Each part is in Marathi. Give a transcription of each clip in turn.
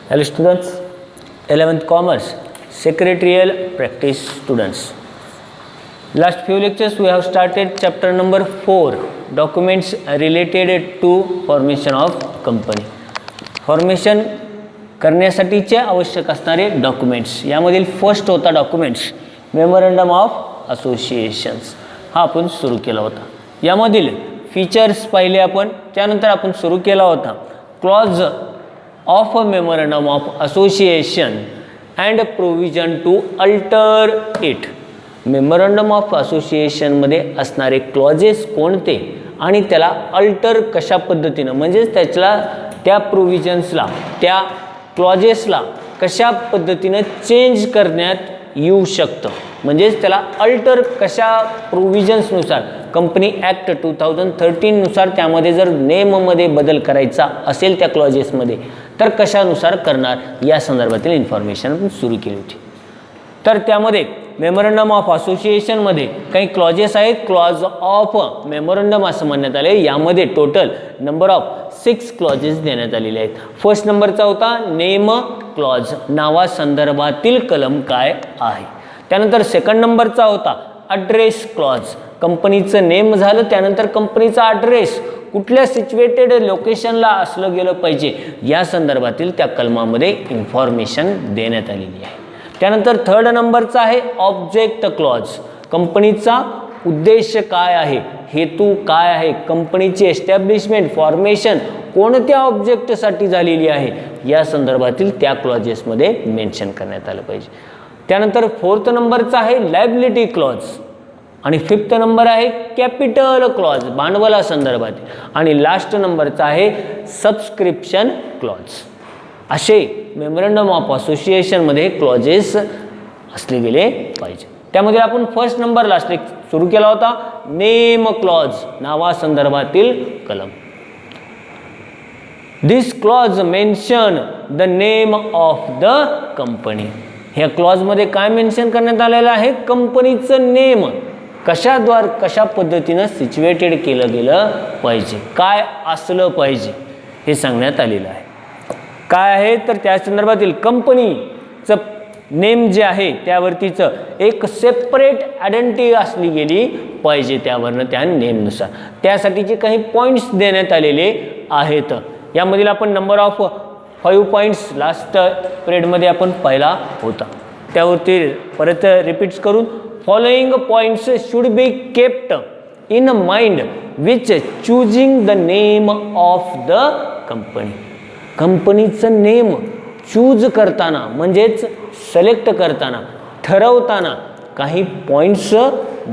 Hello students, 11th Commerce, Secretarial Practice students. Last few lectures we have started chapter number 4, documents related to formation of company. Formation करण्यासाठीचे आवश्यक असणारे डॉक्युमेंट्स, यामधील फर्स्ट होता डॉक्युमेंट्स मेमोरंडम ऑफ असोसिएशन्स. हा आपण सुरू केला होता. यामधील फीचर्स पाहिले आपण. त्यानंतर आपण सुरू केला होता clause of a memorandum of association and provision to alter it. Memorandum of असोसिएशनमध्ये असणारे क्लॉजेस कोणते आणि त्याला अल्टर कशा पद्धतीनं, म्हणजे त्या प्रोव्हिजन्सला, त्या क्लॉजेसला कशा पद्धतीनं चेंज करण्यात येऊ शकतं, म्हणजेच त्याला अल्टर कशा प्रोव्हिजन्सनुसार, कंपनी ॲक्ट 2013 नुसार त्यामध्ये जर नेममध्ये बदल करायचा असेल त्या क्लॉजेसमध्ये तर कशानुसार करणार, या संदर्भातील इन्फॉर्मेशन आपण सुरू केली होती. तर त्यामध्ये मेमोरंडम ऑफ असोसिएशनमध्ये काही क्लॉजेस आहेत. क्लॉज ऑफ मेमोरंडम असं म्हणण्यात आले. यामध्ये टोटल नंबर ऑफ 6 क्लॉजेस देण्यात आलेले आहेत. फर्स्ट नंबरचा होता नेम क्लॉज, नावासंदर्भातील कलम काय आहे. त्यानंतर सेकंड नंबरचा होता ॲड्रेस क्लॉज, कंपनीचं नेम झालं, त्यानंतर कंपनीचा ॲड्रेस कुठल्या सिच्युएटेड लोकेशनला असलं गेलं पाहिजे या संदर्भातील त्या कलमामध्ये इन्फॉर्मेशन देण्यात आलेली आहे. त्यानंतर थर्ड नंबरचा आहे ऑब्जेक्ट क्लॉज, कंपनीचा उद्देश काय आहे, हेतू काय आहे, कंपनीची एस्टॅब्लिशमेंट फॉर्मेशन कोणत्या ऑब्जेक्टसाठी झालेली आहे या संदर्भातील त्या क्लॉजेसमध्ये मेन्शन करण्यात आलं पाहिजे. त्यानंतर फोर्थ नंबरचा आहे लायबिलिटी क्लॉज आणि फिफ्थ नंबर आहे कॅपिटल क्लॉज, भांडवला संदर्भात, आणि लास्ट नंबरचा आहे सबस्क्रिप्शन क्लॉज. असे मेमोरंडम ऑफ असोसिएशनमध्ये क्लॉजेस असले गेले पाहिजे. त्यामध्ये आपण फर्स्ट नंबर लास्ट सुरू केला होता नेम क्लॉज, नावासंदर्भातील कलम. This clause mention the name of the company. ह्या क्लॉजमध्ये काय मेन्शन करण्यात आलेलं आहे, कंपनीचं नेम कशा पद्धतीनं सिच्युएटेड केलं गेलं पाहिजे, काय असलं पाहिजे हे सांगण्यात आलेलं आहे. काय आहे तर त्या संदर्भातील कंपनीचं नेम जे आहे त्यावरतीचं एक सेपरेट आयडेंटिटी असली गेली पाहिजे त्यावरनं, त्या नेमनुसार. त्यासाठीचे काही पॉईंट्स देण्यात आलेले आहेत. यामधील आपण नंबर ऑफ 5 पॉईंट्स लास्ट पिरियडमध्ये आपण पाहिला होता. त्यावरती परत रिपीट्स करून following points should be kept in mind which choosing the name of the company. कंपनीचं नेम चूज करताना, म्हणजेच सिलेक्ट करताना, ठरवताना काही पॉईंट्स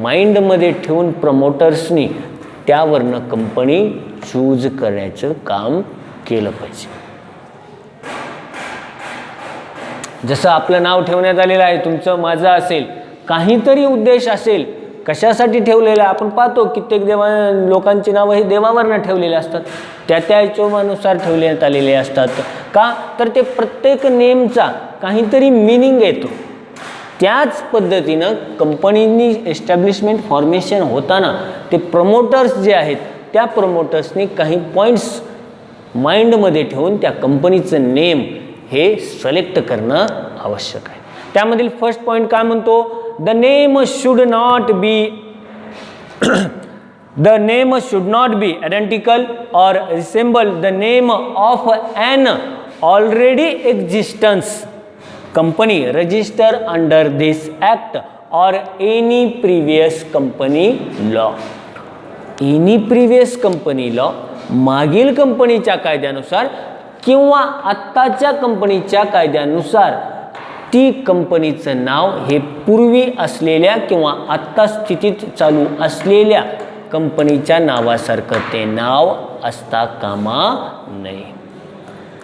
माइंडमध्ये ठेवून प्रमोटर्सनी त्यावरनं कंपनी चूज करण्याचं काम केलं पाहिजे. जसं आपलं नाव ठेवण्यात आलेलं आहे, तुमचं माझं असेल, काहीतरी उद्देश असेल, कशासाठी ठेवलेलं आहे. आपण पाहतो कित्येक लोकांची नावं हे देवावरनं ठेवलेले असतात, त्या हिशोबानुसार ठेवण्यात आलेले असतात. का तर ते प्रत्येक नेमचा काहीतरी मिनिंग येतो. त्याच पद्धतीनं कंपनीनी एस्टॅब्लिशमेंट फॉर्मेशन होताना ते प्रमोटर्स जे आहेत त्या प्रमोटर्सनी काही पॉईंट्स माइंडमध्ये ठेवून त्या कंपनीचं नेम हे सिलेक्ट करणं आवश्यक आहे. त्यामधील फर्स्ट पॉईंट काय म्हणतो, the name should not be identical or resemble the name of an already existence company registered under this act or any previous company law. Any previous company law, मागील कंपनीच्या कायद्यानुसार किंवा आत्ताच्या कंपनीच्या कायद्यानुसार ती कंपनीचं नाव हे पूर्वी असलेल्या किंवा आत्ता स्थितीत चालू असलेल्या कंपनीच्या नावासारखं ते नाव असता कामा नये.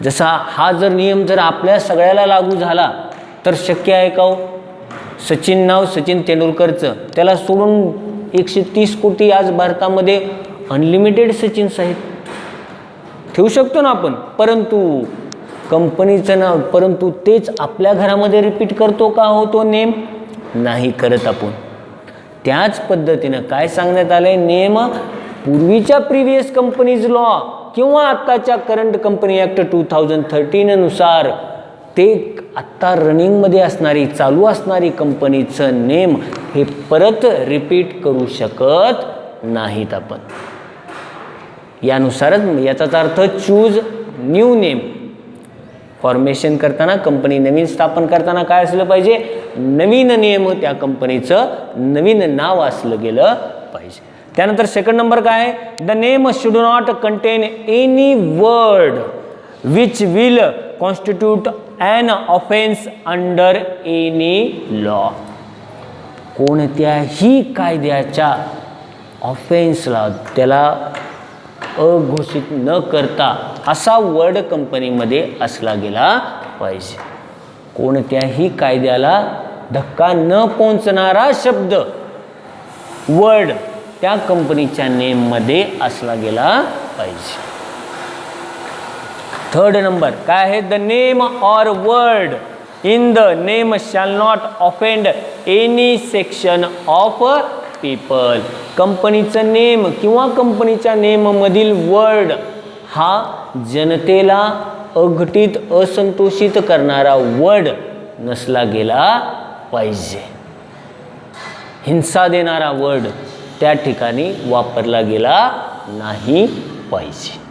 जसा हा जर नियम जर आपल्या सगळ्याला लागू झाला तर शक्य आहे का हो? सचिन नाव सचिन तेंडुलकरचं, त्याला सोडून 130 कोटी आज भारतामध्ये अनलिमिटेड सचिन्स आहेत, ठेवू शकतो ना आपण. परंतु कंपनीचं नाव, परंतु तेच आपल्या घरामध्ये रिपीट करतो का हो तो नेम? नाही करत आपण. त्याच पद्धतीनं काय सांगण्यात आलंय, नेम पूर्वीच्या प्रिव्हियस कंपनीज लॉ किंवा आत्ताच्या करंट कंपनी ॲक्ट 2013 नुसार ते आत्ता रनिंगमध्ये असणारी चालू असणारी कंपनीचं नेम हे परत रिपीट करू शकत नाहीत आपण. यानुसारच याचाच अर्थ चूज न्यू नेम. फॉर्मेशन करताना कंपनी नवीन स्थापन करताना काय असलं पाहिजे, नवीन नेम, त्या कंपनीचं नवीन नाव असलं गेलं पाहिजे. त्यानंतर सेकंड नंबर काय आहे, the name should not contain any word which will constitute an offence under any law. कोणत्याही कायद्याच्या ऑफेन्सला, त्याला अघोषित न करता असा वर्ड कंपनीमध्ये असला गेला पाहिजे. कोणत्याही कायद्याला धक्का न पोहोचणारा शब्द, वर्ड त्या कंपनीच्या नेममध्ये असला गेला पाहिजे. थर्ड नंबर काय आहे, the name or word in the name shall not offend any section of people. कंपनीचं नेम किंवा कंपनीच्या नेममधील वर्ड हा जनतेला अघटित असंतोषित करणारा वर्ड नसला गेला पाहिजे. हिंसा देणारा वर्ड त्या ठिकाणी वापरला गेला नाही पाहिजे.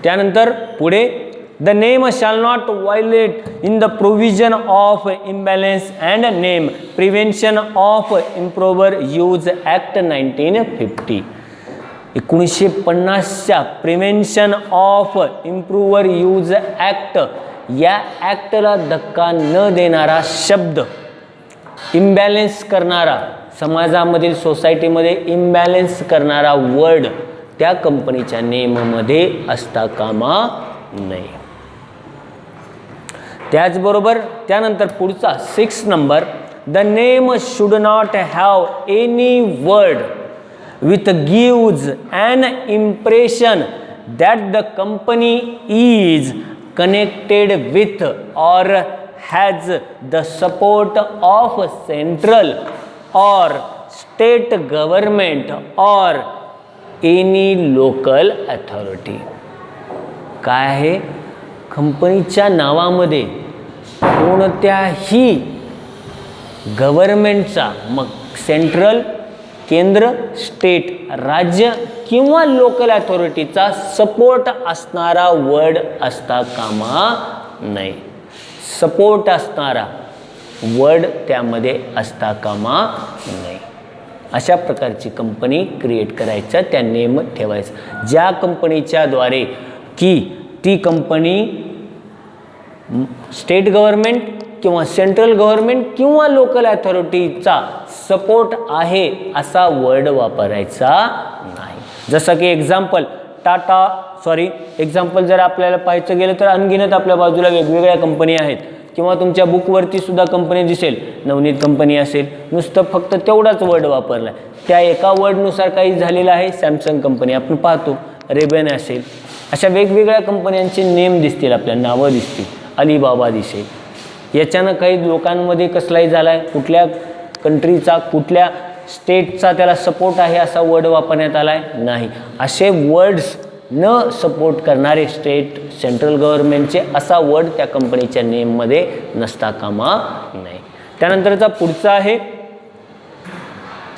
त्यानंतर पुढे, the name shall not violate in the provision of imbalance and name prevention of improper use act 1950. 1950च्या prevention of improper use act या ॲक्टला धक्का न देणारा शब्द, इम्बॅलन्स करणारा, समाजामधील सोसायटीमध्ये इम्बॅलन्स करणारा वर्ड त्या कंपनीच्या नेममध्ये असता कामा नये. त्याचबरोबर त्यानंतर पुढचा 6 नंबर, the name should not have any word with gives an impression that the company is connected with or has the support of central or state government or any local authority. काय आहे, कंपनीच्या नावामध्ये कोणत्याही गव्हर्नमेंटचा, मग सेंट्रल, केंद्र, स्टेट, राज्य किंवा लोकल अथॉरिटीचा सपोर्ट असणारा वर्ड असता कामा नये. सपोर्ट असणारा वर्ड त्यामध्ये असता कामा नये. अशा प्रकारची कंपनी क्रिएट करायचं, त्या नेम ठेवायचं. ज्या कंपनीच्या द्वारे की ती कंपनी स्टेट गव्हर्नमेंट किंवा सेंट्रल गव्हर्नमेंट किंवा लोकल अथॉरिटीचा सपोर्ट आहे असा वर्ड वापरायचा नाही. जसं की एक्झाम्पल एक्झाम्पल जर आपल्याला पाहायचं गेलं तर अनगिनत आपल्या बाजूला वेगवेगळ्या कंपनी आहेत, किंवा तुमच्या बुकवरती सुद्धा कंपनी दिसेल, नवनीत कंपनी असेल, नुसतं फक्त तेवढाच वर्ड वापरला आहे. त्या एका वर्डनुसार काही झालेलं आहे. सॅमसंग कंपनी आपण पाहतो, रेबन असेल, अशा वेगवेगळ्या कंपन्यांचे नेम दिसतील, आपल्या नावं दिसतील, अलिबाबा दिसेल. याच्यानं काही लोकांमध्ये कसलाही झाला आहे, कुठल्या कंट्रीचा, कुठल्या स्टेटचा त्याला सपोर्ट आहे असा वर्ड वापरण्यात आला आहे नाही. असे वर्ड्स न सपोर्ट करणारे स्टेट, सेंट्रल गव्हर्नमेंटचे असा वर्ड त्या कंपनीच्या नेममध्ये नसता कामा नाही. त्यानंतरचा पुढचा आहे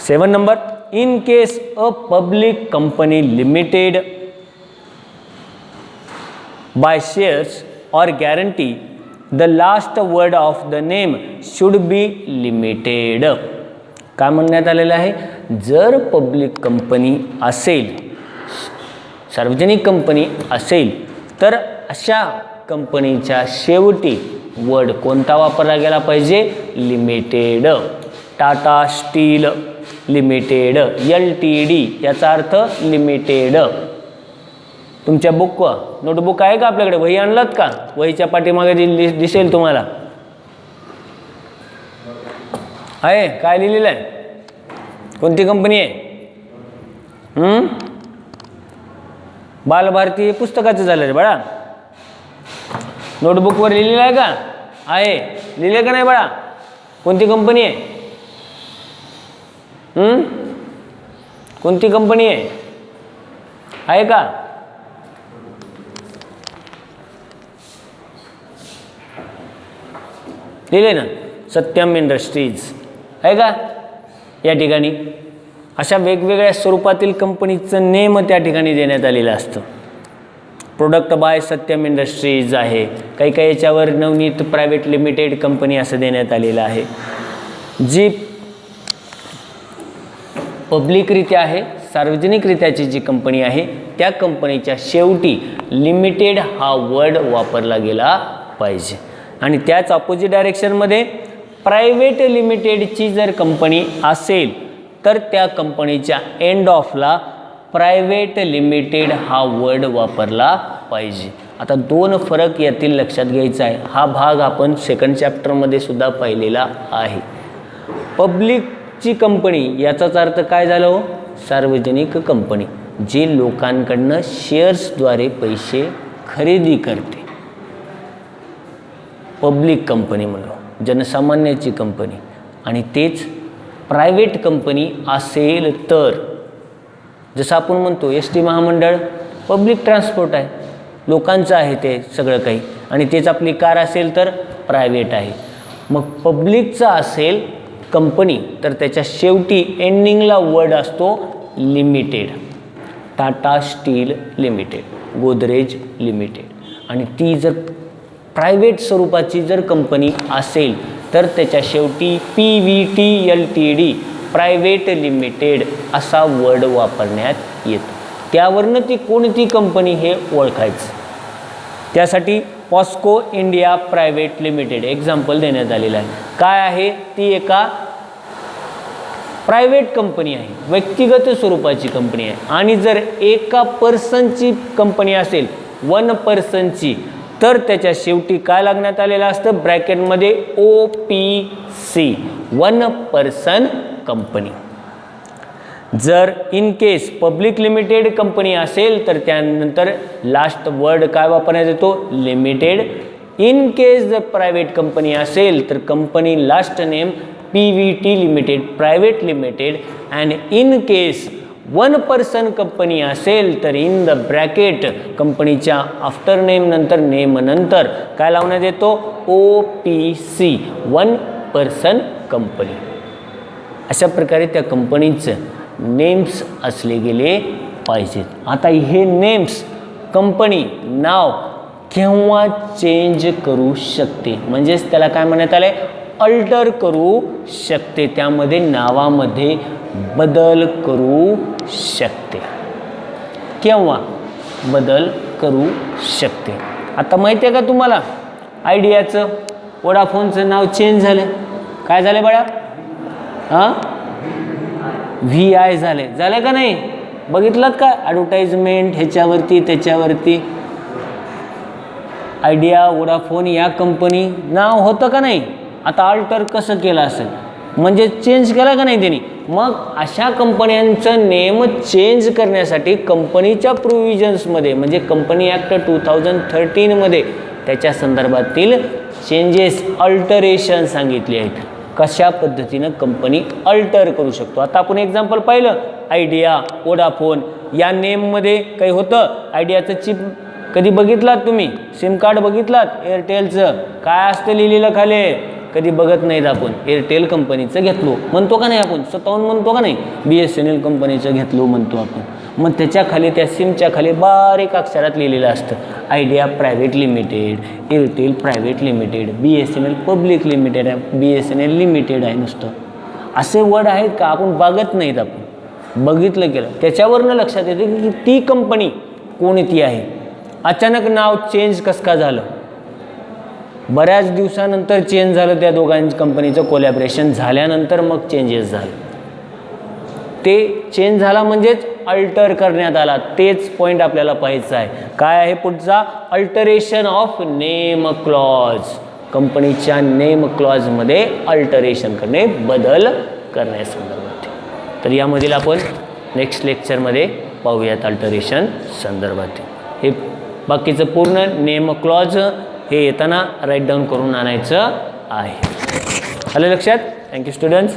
7 number, in case a public company limited by shares or guarantee, the last word of the name should be limited. काय म्हणण्यात आलेलं आहे, जर पब्लिक कंपनी असेल, सार्वजनिक कंपनी असेल, तर अशा कंपनीच्या शेवटी वर्ड कोणता वापरला गेला पाहिजे, limited. Tata steel limited, LTD याचा अर्थ लिमिटेड. तुमच्या नोटबुक आहे का आपल्याकडे, वही आणलात का, वहीच्या पाठीमागे दिसेल तुम्हाला, आहे काय लिहिलेलं आहे, कोणती कंपनी आहे, बालभारती हे पुस्तकाचं झालं रे बाळा. नोटबुकवर लिहिलेलं आहे का, आहे लिहिले का नाही बाळा, कोणती कंपनी आहे, कोणती कंपनी आहे का. लिहिले ना, सत्यम इंडस्ट्रीज आहे का या ठिकाणी. अशा वेगवेगळ्या स्वरूपातील कंपनीचं नेम त्या ठिकाणी देण्यात आलेलं असतं. प्रोडक्ट बाय सत्यम इंडस्ट्रीज आहे, काही काही याच्यावर नवनीत प्रायव्हेट लिमिटेड कंपनी असं देण्यात आलेलं आहे. जी पब्लिकरित्या आहे, सार्वजनिकरित्याची जी कंपनी आहे त्या कंपनीच्या शेवटी लिमिटेड हा वर्ड वापरला गेला पाहिजे. आणि त्याच ऑपोजिट डायरेक्शनमध्ये प्रायव्हेट लिमिटेडची जर कंपनी असेल तर त्या कंपनीच्या एंड ऑफला प्रायव्हेट लिमिटेड हा वर्ड वापरला पाहिजे. आता दोन फरक यातील लक्षात घ्यायचा आहे. हा भाग आपण सेकंड चॅप्टरमध्ये सुद्धा पाहिलेला आहे. पब्लिकची कंपनी याचाच अर्थ काय झालं हो, सार्वजनिक कंपनी जी लोकांकडनं शेअर्सद्वारे पैसे खरेदी करते. पब्लिक कंपनी म्हणलो, जनसामान्याची कंपनी. आणि तेच प्रायव्हेट कंपनी असेल तर, जसं आपण म्हणतो एस टी महामंडळ पब्लिक ट्रान्सपोर्ट आहे, लोकांचं आहे ते सगळं काही, आणि तेच आपली कार असेल तर प्रायव्हेट आहे. मग पब्लिकचा असेल कंपनी तर त्याच्या शेवटी एंडिंगला वर्ड असतो limited. Tata steel limited, Godrej limited. आणि ती जर प्रायव्हेट स्वरूपाची जर कंपनी असेल तर त्याच्या शेवटी PVT प्रायव्हेट लिमिटेड असा वर्ड वापरण्यात येतो. त्यावरनं ती कोणती कंपनी हे ओळखायचं. त्यासाठी POSCO India private limited example देण्यात आलेलं आहे. काय आहे ती, एका प्रायव्हेट कंपनी आहे, व्यक्तिगत स्वरूपाची कंपनी आहे. आणि जर एका पर्सनची कंपनी असेल, वन पर्सनची, तर त्याच्या शेवटी काय लागण्यात आलेलं असतं, ब्रॅकेटमध्ये OPC, वन पर्सन कंपनी. जर in case public limited company असेल तर त्यानंतर लास्ट वर्ड काय वापरण्यात येतो, लिमिटेड. इन केस जर प्रायव्हेट कंपनी असेल तर company last name PVT limited private limited. And in case one person company असेल तर इन द ब्रॅकेट कंपनीच्या आफ्टर नेम नंतर नेम नंतर काय लावण्यात येतो, OPC, वन पर्सन कंपनी. अशा प्रकारे त्या कंपनीचं नेम्स असले गेले पाहिजेत. आता हे नेम्स कंपनी नाव केव्हा चेंज करू शकते, म्हणजेच त्याला काय म्हणण्यात आलं आहे, अल्टर करू शकते. त्यामध्ये नावामध्ये बदल करू शकते. केव्हा बदल करू शकते. आता माहिती आहे का तुम्हाला, आयडियाचं वोडाफोनचं नाव चेंज झालं. काय झालं बाळा, हां VI झालं का नाही, बघितलात का ॲडव्हर्टाइजमेंट ह्याच्यावरती त्याच्यावरती. आयडिया वोडाफोन या कंपनी नाव होतं का नाही, आता अल्टर कसं केलं असेल, म्हणजे चेंज केला का नाही त्यांनी. मग अशा कंपन्यांचं नेम चेंज करण्यासाठी कंपनीच्या प्रोव्हिजन्समध्ये म्हणजे कंपनी ॲक्ट 2013मध्ये त्याच्या संदर्भातील चेंजेस अल्टरेशन सांगितले आहेत. कशा पद्धतीनं कंपनी अल्टर करू शकतो. आता आपण एक्झाम्पल पाहिलं, आयडिया वोडाफोन या नेममध्ये काही होतं. आयडियाचं चिप कधी बघितलात तुम्ही, सिम कार्ड बघितलात, एअरटेलचं काय असतं लिहिलेलं खाली, कधी बघत नाहीत आपण. एअरटेल कंपनीचं घेतलो म्हणतो का नाही आपण, स्वतःहून म्हणतो का नाही, BSNL कंपनीचं घेतलो म्हणतो आपण. मग त्याच्या खाली त्या सिमच्या खाली बारीक अक्षरात लिहिलेलं असतं idea private limited, Airtel private limited, BSNL public limited आहे, BSNL लिमिटेड आहे नुसतं. असे वर्ड आहेत का आपण बघत नाहीत, आपण बघितलं केलं त्याच्यावरनं लक्षात येते की ती कंपनी कोणती आहे. अचानक नाव चेंज कसं का झालं, बऱ्याच दिवसानंतर चेंज झालं. त्या दोघांच्या कंपनीचं कोलॅबरेशन झाल्यानंतर मग चेंजेस झालं. ते चेंज झाला म्हणजेच अल्टर करण्यात आला. तेच पॉईंट आपल्याला पाहायचं आहे. काय आहे पुढचा, अल्टरेशन ऑफ नेम क्लॉज. कंपनीच्या नेम क्लॉजमध्ये अल्टरेशन करणे, बदल करण्यासंदर्भात. तर यामधील आपण नेक्स्ट लेक्चरमध्ये पाहूयात अल्टरेशन संदर्भात. हे बाकीचं पूर्ण नेम क्लॉज हे येताना राईट डाऊन करून आणायचं आहे. आलं लक्षात. Thank you students.